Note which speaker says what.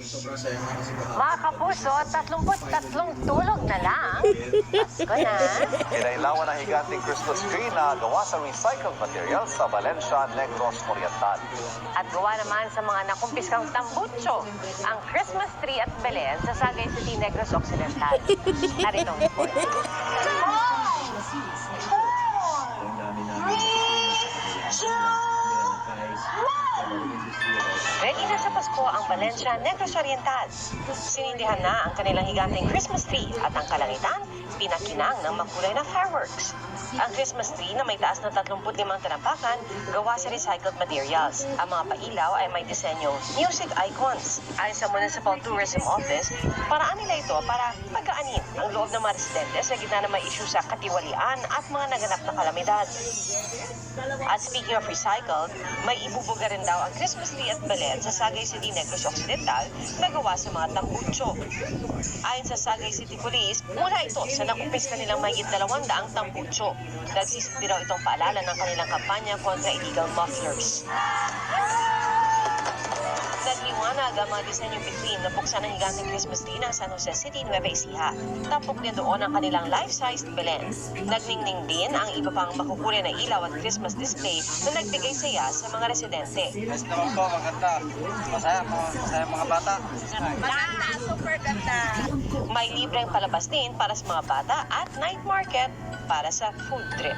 Speaker 1: Mga kapuso, 33 tulog na lang. Pasko na.
Speaker 2: Inailawan ang higanting Christmas tree na gawa sa recycled materials sa Valencia, Negros Oriental.
Speaker 1: At gawa naman sa mga nakumpiskang tambutso, ang Christmas tree at Belen sa Sagay City, Negros Occidental. Narito ang report. Ready na sa Pasko ang Valencia, Negros Oriental. Sinindihan na ang kanilang higanteng Christmas tree at ang kalangitan, pinakinang ng makulay na fireworks. Ang Christmas tree na may taas na 35 talampakan, gawa sa recycled materials. Ang mga pailaw ay may disenyong music icons. Ayon sa Municipal Tourism Office, paraan nila ito para pagkaanin ang loob ng mga residente sa gitna na may issue sa katiwalian at mga naganap na kalamidad. At speaking of recycled, may ibubuga rin daw ang Christmas tree at Belen sa Sagay City, Negros Occidental na gawa sa mga tambutso. Ayon sa Sagay City Police, mula ito sa nakumpiska nilang mahigit 200 tambutso. Nagsisiti raw itong paalala ng kanilang kampanya kontra illegal mufflers. Nagliwanag ang mga disenyong bituin na buksan ng higanteng Christmas tree ng San Jose City, Nueva Ecija. Tapok din doon ang kanilang life-sized Belen. Nagningning din ang iba pang makukulay na ilaw at Christmas display na nagbigay saya sa mga residente.
Speaker 3: Yes naman po, maganda. Masaya mga bata.
Speaker 1: Maganda, super ganda. May libreng palabas din para sa mga bata at night market para sa food trip.